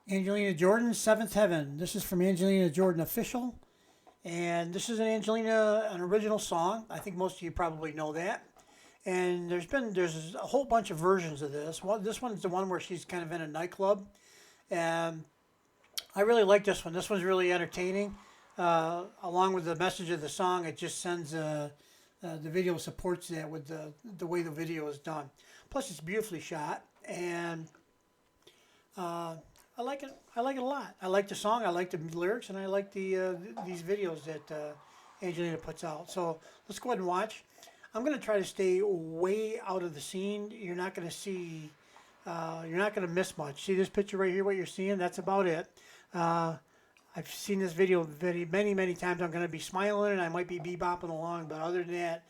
Angelina Jordan, Seventh Heaven. This is from Angelina Jordan Official. And this is an original song. I think most of you probably know that. And there's a whole bunch of versions of this. This one's the one where she's kind of in a nightclub. And I really like this one. This one's really entertaining. Along with the message of the song, it just sends the video supports that with the way the video is done. Plus, it's beautifully shot, and I like it. I like it a lot. I like the song. I like the lyrics, and I like these videos that Angelina puts out. So let's go ahead and watch. I'm going to try to stay way out of the scene. You're not going to see. You're not going to miss much. See this picture right here? What you're seeing? That's about it. I've seen this video many times. I'm going to be smiling and I might be bebopping along, but other than that,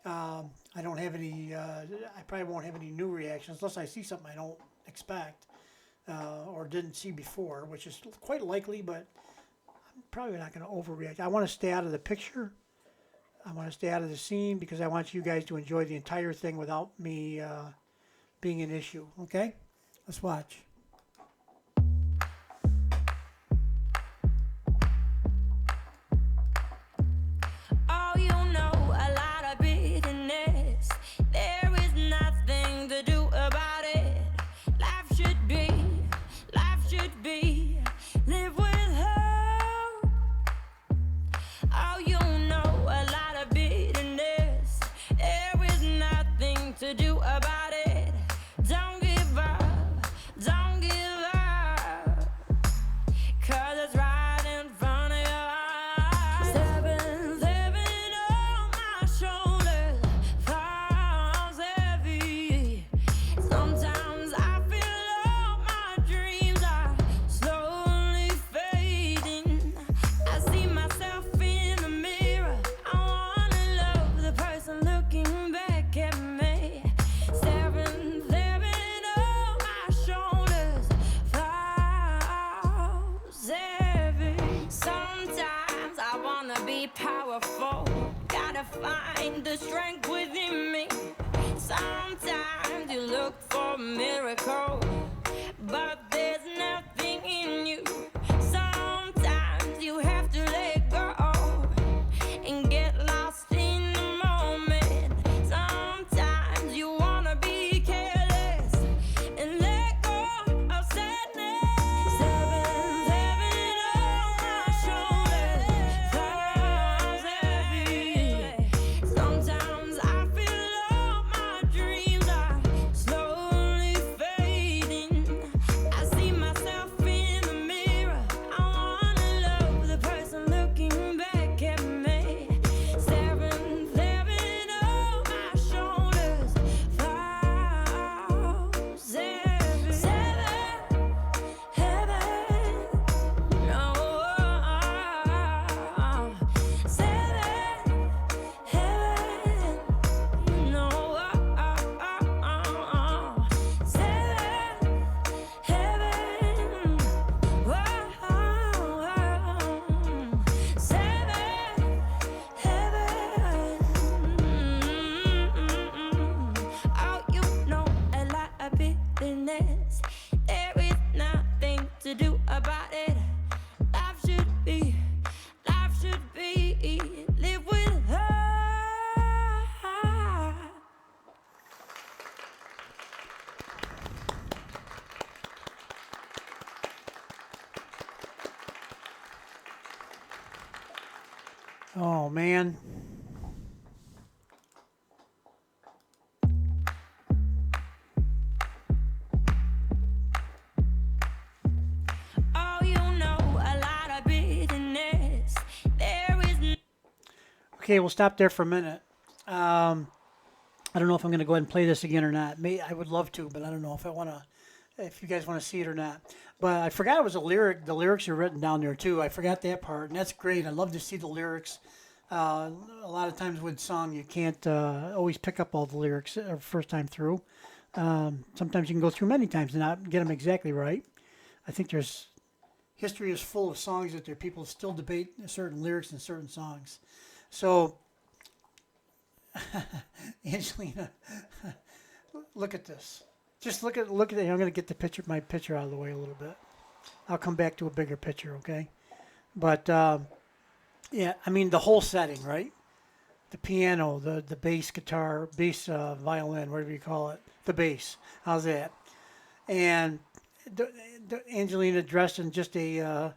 I don't have any. I probably won't have any new reactions unless I see something I don't expect or didn't see before, which is quite likely. But I'm probably not going to overreact. I want to stay out of the picture. I want to stay out of the scene because I want you guys to enjoy the entire thing without me being an issue. Okay, let's watch. Powerful, gotta find the strength within me. Sometimes you look for a miracle, but there's nothing in you. Sometimes you have to let go and get lost in the moment. Sometimes you wanna be careless and let go of sadness. Seven on my shoulders, falls heavy. Sometimes I feel all my dreams are slowly fading. I see myself in the mirror. I wanna love the person looking back at me. Seven on my shoulders, falls heavy. Seven, heaven, no. Seven, heaven, no. Seven, heaven, seven, heaven. Oh, you know a lot of bitterness. There is nothing to do about it. Life should be, live with her. Oh man. Oh, you know a lot of bitterness. There is Okay, we'll stop there for a minute. I don't know if I'm going to go ahead and play this again or not. I would love to, but I don't know if I want to. If you guys want to see it or not. But I forgot it was a lyric. The lyrics are written down there too. I forgot that part, and that's great. I love to see the lyrics. A lot of times with song, you can't always pick up all the lyrics first time through. Sometimes you can go through many times and not get them exactly right. I think there's history is full of songs that there people still debate certain lyrics in certain songs. So, Angelina, look at this. Just look at it. I'm going to get my picture out of the way a little bit. I'll come back to a bigger picture, okay? But yeah, I mean the whole setting, right? The piano, the bass guitar, bass violin, whatever you call it, the bass. How's that? And Angelina dressed in just a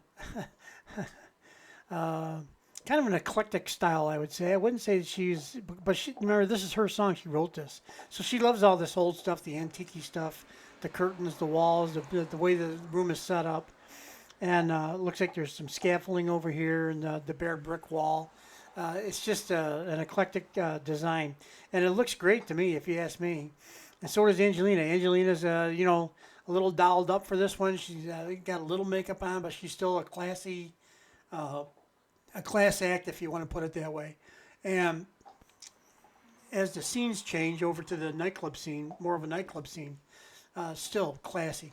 kind of an eclectic style, I would say. I wouldn't say that she's, but she, remember, this is her song. She wrote this, so she loves all this old stuff, the antique stuff, the curtains, the walls, the way the room is set up, and it looks like there's some scaffolding over here and the bare brick wall. It's just an eclectic design, and it looks great to me, if you ask me. And so does Angelina. Angelina's, a little dolled up for this one. She's got a little makeup on, but she's still a classy, a class act, if you want to put it that way. And as the scenes change over to the nightclub scene, more of a nightclub scene, still classy.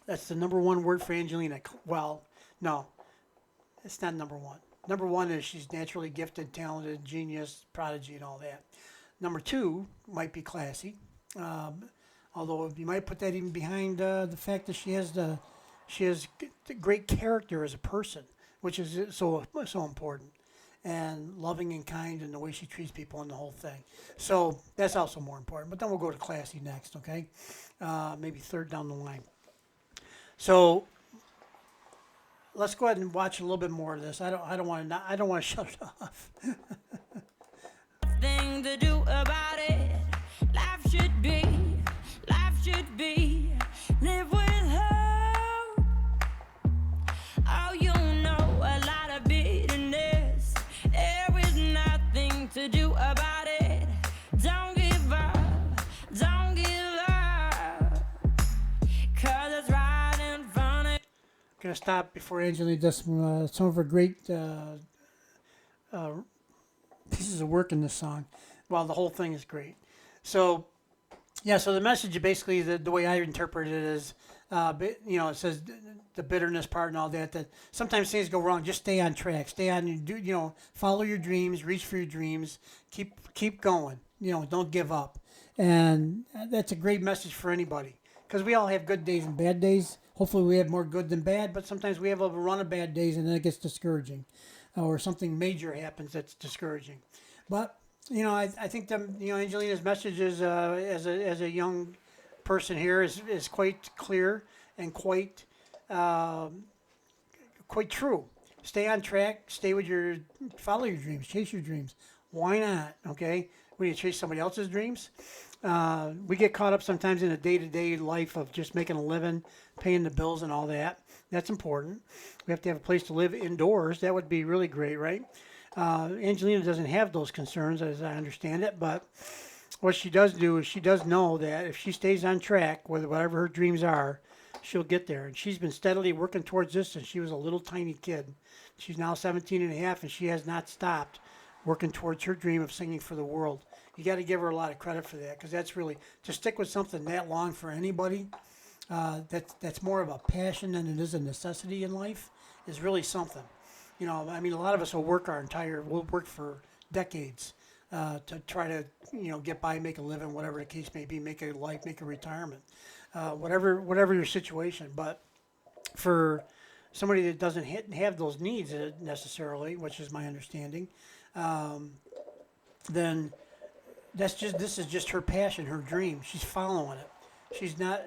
That's the number one word for Angelina. Well, no, it's not number one. Number one is she's naturally gifted, talented, genius, prodigy, and all that. Number two might be classy, although you might put that even behind the fact that she has great character as a person, which is so important, and loving and kind, and the way she treats people and the whole thing. So that's also more important. But then we'll go to classy next, okay? Maybe third down the line. So let's go ahead and watch a little bit more of this. I don't want to shut it off. Thing to do about it. Life should be, live with hope. Oh, you know, a lot of bitterness. There is nothing to do about it. Don't give up, don't give up. 'Cause it's right in front of. Gonna stop before Angelina does some of her great pieces of work in this song. Well, the whole thing is great. So, yeah. So the message, basically, the way I interpret it is, it says the bitterness part and all that. That sometimes things go wrong. Just stay on track. Stay on. Follow your dreams. Reach for your dreams. Keep going. Don't give up. And that's a great message for anybody, because we all have good days and bad days. Hopefully we have more good than bad, but sometimes we have a run of bad days and then it gets discouraging, or something major happens that's discouraging. But I think Angelina's message is as a young person here is quite clear and quite true. Stay on track. Follow your dreams. Chase your dreams. Why not? Okay, when you chase somebody else's dreams. We get caught up sometimes in a day-to-day life of just making a living, paying the bills and all that. That's important. We have to have a place to live indoors. That would be really great, right? Angelina doesn't have those concerns, as I understand it, but what she does do is she does know that if she stays on track with whatever her dreams are, she'll get there. And she's been steadily working towards this since she was a little tiny kid. She's now 17 and a half, and she has not stopped working towards her dream of singing for the world. You got to give her a lot of credit for that, because that's really, to stick with something that long for anybody, that's more of a passion than it is a necessity in life, is really something. A lot of us will work for decades to try to, get by, make a living, whatever the case may be, make a life, make a retirement, whatever your situation. But for somebody that doesn't have those needs necessarily, which is my understanding, then this is just her passion, her dream. She's following it.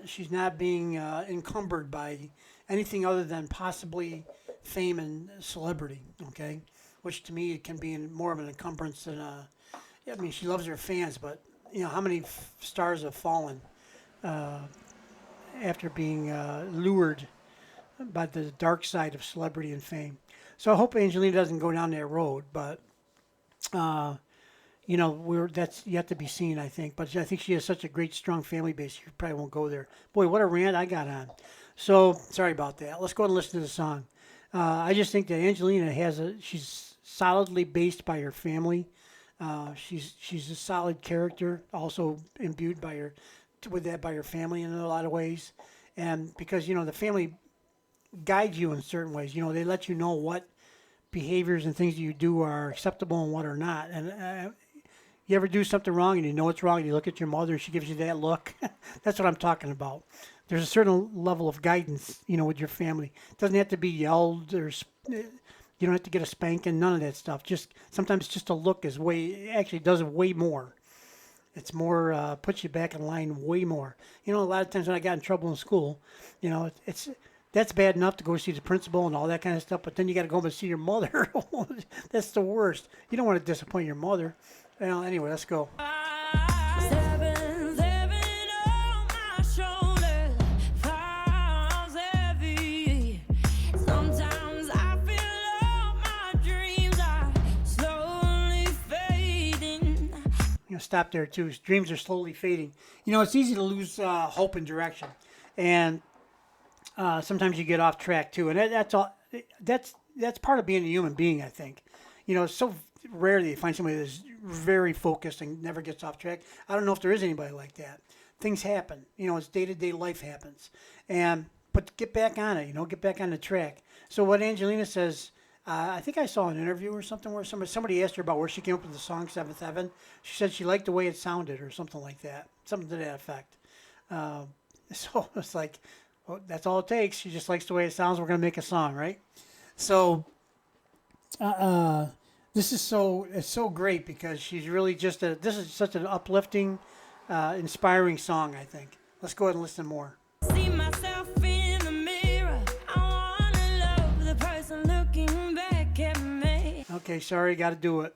She's not being encumbered by anything other than possibly fame and celebrity. Okay, which to me can be more of an encumbrance than she loves her fans, but how many stars have fallen after being lured by the dark side of celebrity and fame. So I hope Angelina doesn't go down that road, but that's yet to be seen, I think. But I think she has such a great, strong family base, she probably won't go there. Boy, what a rant I got on. So, sorry about that. Let's go ahead and listen to the song. I just think that Angelina she's solidly based by her family. She's a solid character, also imbued by her family in a lot of ways. And because, the family guides you in certain ways. They let you know what behaviors and things you do are acceptable and what are not. And you ever do something wrong and you know it's wrong, and you look at your mother and she gives you that look? That's what I'm talking about. there's a certain level of guidance, with your family. It doesn't have to be yelled or you don't have to get a spanking, none of that stuff. Just sometimes just a look is actually does way more. It's more puts you back in line way more. A lot of times when I got in trouble in school, it's that's bad enough to go see the principal and all that kind of stuff. But then you got to go home and see your mother. That's the worst. You don't want to disappoint your mother. Anyway, let's go. Seven, seven on my shoulders, falls heavy. Sometimes I feel all my dreams are slowly fading. Stop there too. Dreams are slowly fading. It's easy to lose hope and direction, and sometimes you get off track too. And that's all. That's part of being a human being, I think. It's so rare that you find somebody that's very focused and never gets off track. I don't know if there is anybody like that. Things happen. It's day to day life happens, but get back on it. Get back on the track. So what Angelina says. I think I saw an interview or something where somebody asked her about where she came up with the song Seventh Heaven. She said she liked the way it sounded or something like that, something to that effect. So it's like, well, that's all it takes. She just likes the way it sounds. We're going to make a song, right? So this is it's so great because she's really this is such an uplifting, inspiring song, I think. Let's go ahead and listen more. See myself in the mirror. I wanna love the person looking back at me. Okay, sorry, got to do it.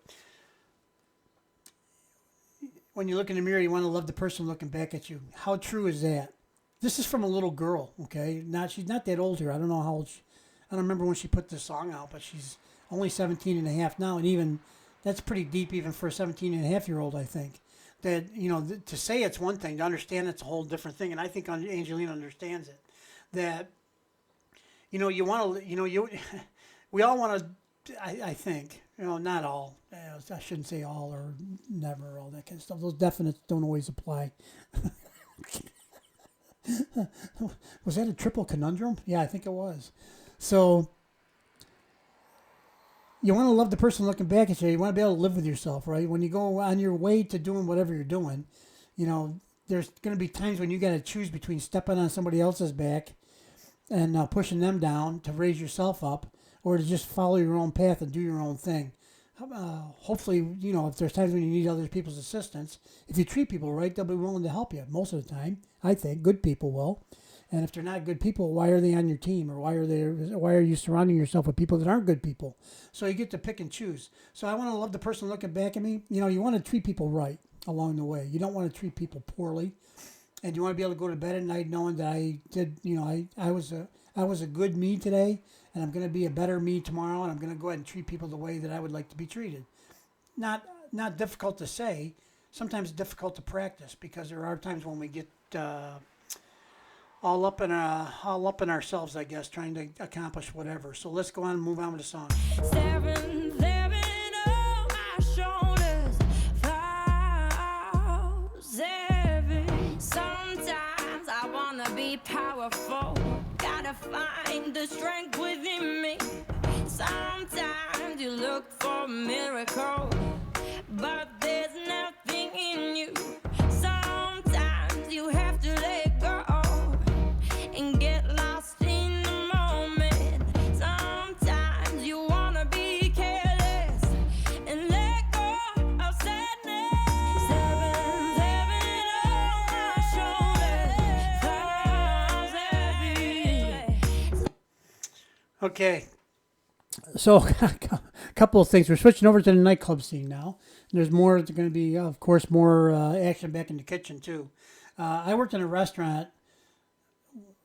When you look in the mirror, you want to love the person looking back at you. How true is that? This is from a little girl, okay? She's not that old here. I don't know how old I don't remember when she put this song out, but she's only 17 and a half now, and even that's pretty deep even for a 17 and a half year old, I think. That, to say it's one thing, to understand it's a whole different thing, and I think Angelina understands it. That, you want to, we all want to, I think, not all. I shouldn't say all or never, all that kind of stuff. Those definites don't always apply. Was that a triple conundrum? Yeah, I think it was. So, you want to love the person looking back at you. You want to be able to live with yourself, right? When you go on your way to doing whatever you're doing, there's going to be times when you got to choose between stepping on somebody else's back and pushing them down to raise yourself up, or to just follow your own path and do your own thing. Hopefully, if there's times when you need other people's assistance, if you treat people right, they'll be willing to help you. Most of the time, I think good people will. And if they're not good people, why are they on your team, or why are you surrounding yourself with people that aren't good people? So you get to pick and choose. So I want to love the person looking back at me. You want to treat people right along the way. You don't want to treat people poorly, and you want to be able to go to bed at night knowing that I did. I was a good me today, and I'm going to be a better me tomorrow, and I'm going to go ahead and treat people the way that I would like to be treated. Not difficult to say. Sometimes difficult to practice, because there are times when we get all up in ourselves, I guess, trying to accomplish whatever. So let's go on and move on with the song. Seven, seven on my shoulders, falls heavy. Sometimes I wanna be powerful, gotta find the strength within me. Sometimes you look for a miracle, but there's nothing in you. Sometimes you have to let go and get lost in the moment. Sometimes you wanna be careless and let go of sadness. Seven, seven on my shoulders, falls heavy. Okay. So a couple of things. We're switching over to the nightclub scene now. There's going to be, of course, more action back in the kitchen too. I worked in a restaurant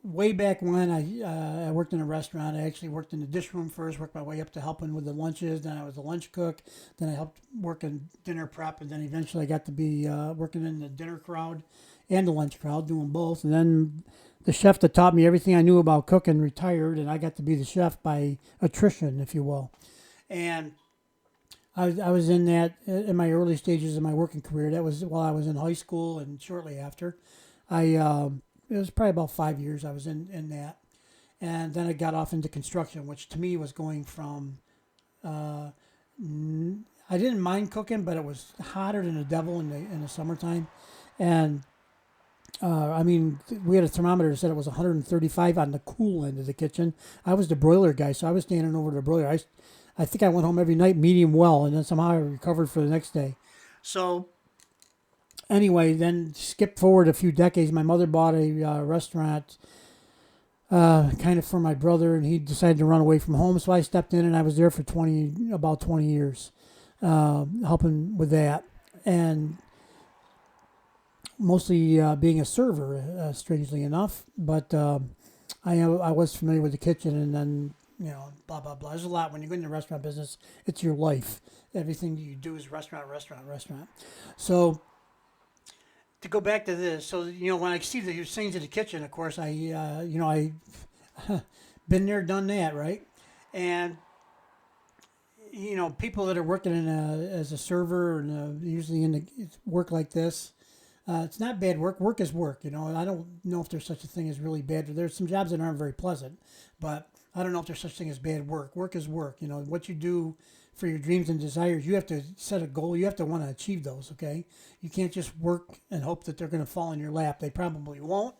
way back when. I worked in a restaurant. I actually worked in the dish room first, worked my way up to helping with the lunches. Then I was a lunch cook. Then I helped work in dinner prep. And then eventually I got to be working in the dinner crowd and the lunch crowd, doing both. And then the chef that taught me everything I knew about cooking retired, and I got to be the chef by attrition, if you will. And I was in that in my early stages of my working career. That was while I was in high school and shortly after. It was probably about 5 years I was in that. And then I got off into construction, which to me was going from, I didn't mind cooking, but it was hotter than the devil in the summertime. And I mean, we had a thermometer that said it was 135 on the cool end of the kitchen. I was the broiler guy, so I was standing over the broiler. I think I went home every night medium well, and then somehow I recovered for the next day. So anyway, then skip forward a few decades. My mother bought a restaurant kind of for my brother, and he decided to run away from home. So I stepped in, and I was there for about 20 years, helping with that, and mostly being a server, strangely enough. But I was familiar with the kitchen, and then blah blah blah. There's a lot when you go into the restaurant business. It's your life. Everything you do is restaurant, restaurant, restaurant. So to go back to this, so when I see the things in the kitchen, of course I been there, done that, right? And people that are working as a server and usually in the work like this, it's not bad work. Work is work. I don't know if there's such a thing as really bad. There's some jobs that aren't very pleasant, but I don't know if there's such a thing as bad work. Work is work. What you do for your dreams and desires, you have to set a goal. You have to want to achieve those, okay? You can't just work and hope that they're going to fall in your lap. They probably won't.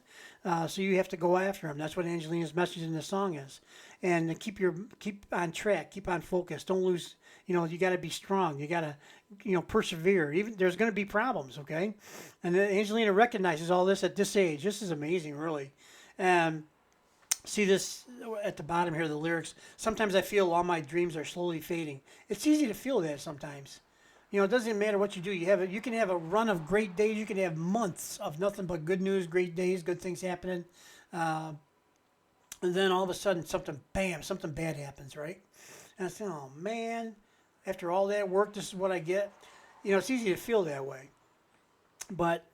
So you have to go after them. That's what Angelina's message in the song is. And keep on track, keep on focus. Don't lose, you got to be strong. You got to, persevere. Even there's going to be problems, okay? And Angelina recognizes all this at this age. This is amazing, really. See this at the bottom here, the lyrics. Sometimes I feel all my dreams are slowly fading. It's easy to feel that sometimes. It doesn't matter what you do. You can have a run of great days. You can have months of nothing but good news, great days, good things happening. And then all of a sudden, something bad happens, right? And I say, oh man, after all that work, this is what I get. It's easy to feel that way. But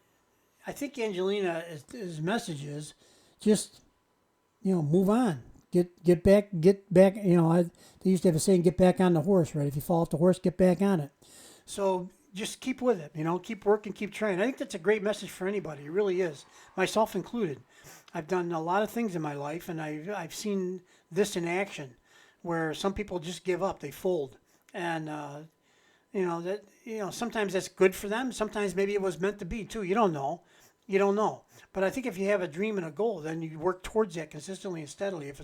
I think Angelina, his message is just, move on. Get back. They used to have a saying, get back on the horse, right? If you fall off the horse, get back on it. So just keep with it, keep working, keep trying. I think that's a great message for anybody. It really is, myself included. I've done a lot of things in my life, and I've seen this in action, where some people just give up, they fold, and sometimes that's good for them. Sometimes maybe it was meant to be too. You don't know. But I think if you have a dream and a goal, then you work towards that consistently and steadily. If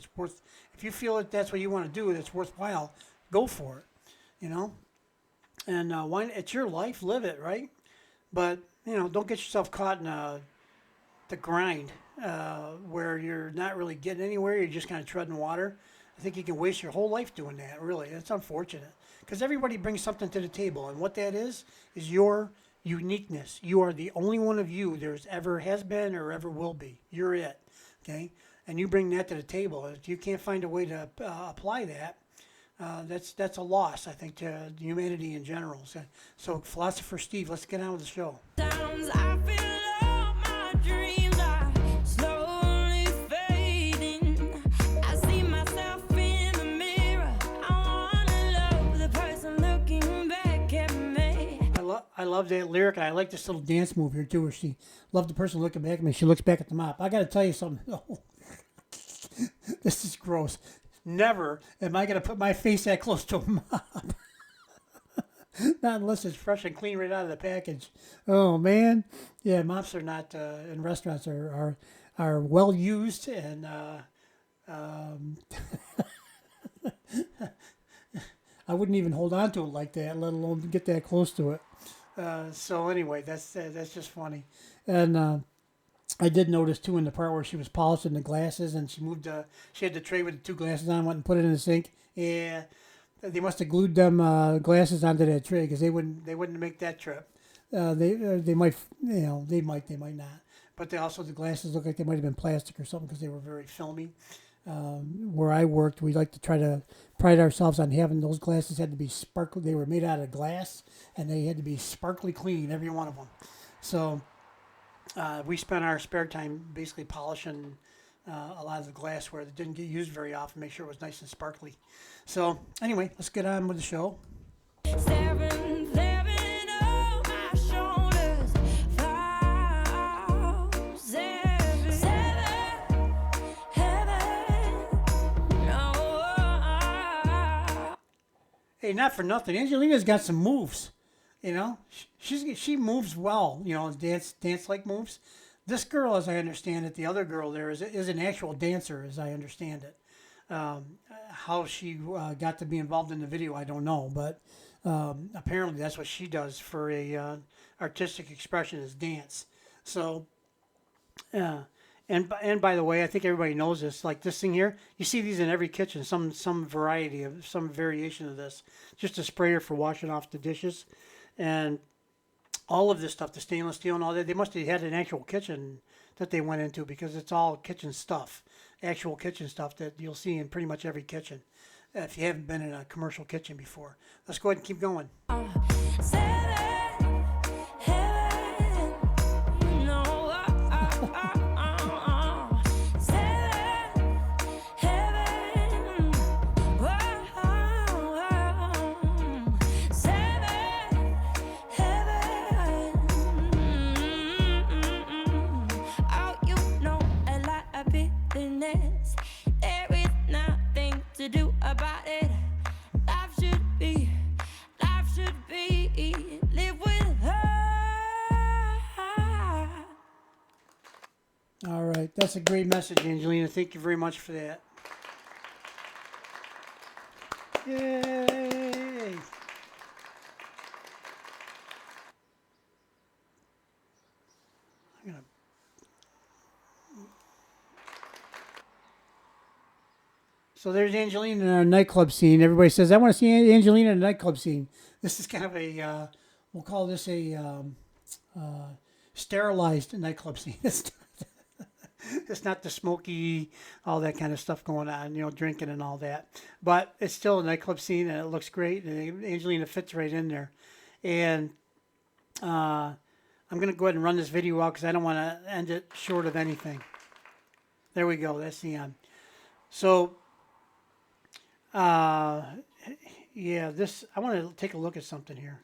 you feel that that's what you want to do, that's worthwhile, go for it. And it's your life, live it, right? But don't get yourself caught in the grind where you're not really getting anywhere. You're just kind of treading water. I think you can waste your whole life doing that. Really, it's unfortunate because everybody brings something to the table, and what that is your uniqueness. You are the only one of you there's ever has been or ever will be. You're it, okay? And you bring that to the table. If you can't find a way to apply that, that's a loss, I think, to humanity in general. So, Philosopher Steve, let's get on with the show. Sometimes I feel all my dreams are slowly fading. I see myself in the mirror. I wanna love the person looking back at me. I love that lyric, and I like this little dance move here too, where she loved the person looking back at me. She looks back at the mop. I got to tell you something. This is gross. Never am I going to put my face that close to a mop. Not unless it's fresh and clean right out of the package. Oh man, yeah, mops are not in restaurants are well used, and I wouldn't even hold on to it like that, let alone get that close to it. So anyway, that's just funny, and I did notice too in the part where she was polishing the glasses, and she had the tray with the two glasses on, went and put it in the sink. Yeah, they must have glued them glasses onto that tray because they wouldn't make that trip. They might, they might not. But the glasses look like they might have been plastic or something because they were very filmy. Where I worked, we like to try to pride ourselves on having those glasses had to be sparkly. They were made out of glass, and they had to be sparkly clean, every one of them. So we spent our spare time basically polishing a lot of the glassware that didn't get used very often, make sure it was nice and sparkly. So anyway, let's get on with the show. 7, 11, oh, my shoulders. 5, 7, 7, heaven. Oh. Hey, not for nothing, Angelina's got some moves. She moves well. Dance like moves. This girl, as I understand it, the other girl there is an actual dancer, as I understand it. How she got to be involved in the video, I don't know, but apparently that's what she does for a artistic expression is dance. So, and by the way, I think everybody knows this. Like this thing here, you see these in every kitchen. Some variety of some variation of this. Just a sprayer for washing off the dishes, and all of this stuff, the stainless steel and all that. They must have had an actual kitchen that they went into because it's all kitchen stuff, actual kitchen stuff that you'll see in pretty much every kitchen. If you haven't been in a commercial kitchen before, let's go ahead and keep going. Seven heaven, no, seven heaven, seven heaven. Oh, you know a lot of business. There is nothing to do about it. Life should be, live with her. All right, that's a great message, Angelina. Thank you very much for that. Yay! I'm gonna. So there's Angelina in our nightclub scene. Everybody says, I want to see Angelina in a nightclub scene. This is kind of a, we'll call this a sterilized nightclub scene. It's not the smoky, all that kind of stuff going on, drinking and all that. But it's still a nightclub scene, and it looks great. And Angelina fits right in there. And I'm going to go ahead and run this video out because I don't want to end it short of anything. There we go. That's the end. So, yeah, I want to take a look at something here.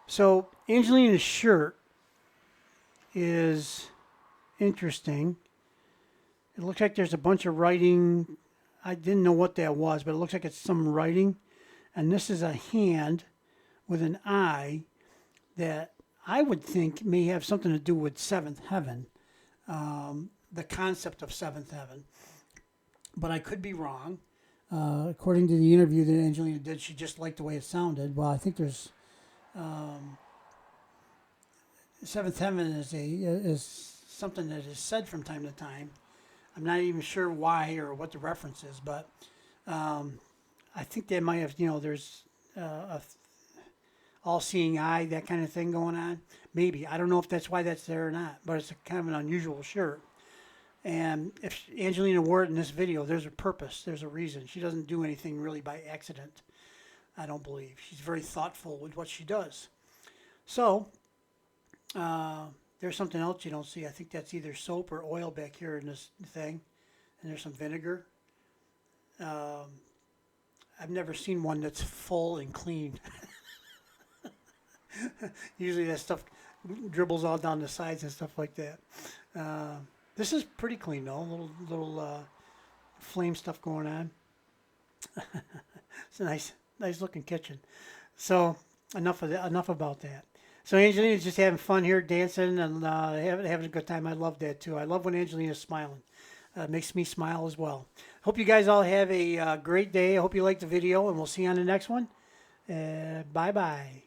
So Angelina's shirt is interesting. It looks like there's a bunch of writing. I didn't know what that was, but it looks like it's some writing. And this is a hand with an eye that I would think may have something to do with seventh heaven, the concept of seventh heaven. But I could be wrong. According to the interview that Angelina did, she just liked the way it sounded. Well, I think there's seventh heaven is something that is said from time to time. I'm not even sure why or what the reference is, but I think they might have, there's a all-seeing eye, that kind of thing going on. Maybe. I don't know if that's why that's there or not, but it's kind of an unusual shirt. And if Angelina wore it in this video, there's a purpose, there's a reason. She doesn't do anything really by accident, I don't believe. She's very thoughtful with what she does. So, there's something else you don't see. I think that's either soap or oil back here in this thing. And there's some vinegar. I've never seen one that's full and clean. Usually that stuff dribbles all down the sides and stuff like that. This is pretty clean though. Little flame stuff going on. It's a nice looking kitchen. So enough about that. So Angelina's just having fun here, dancing and having a good time. I love that too. I love when Angelina's smiling. It makes me smile as well. Hope you guys all have a great day. I hope you liked the video, and we'll see you on the next one. Bye-bye.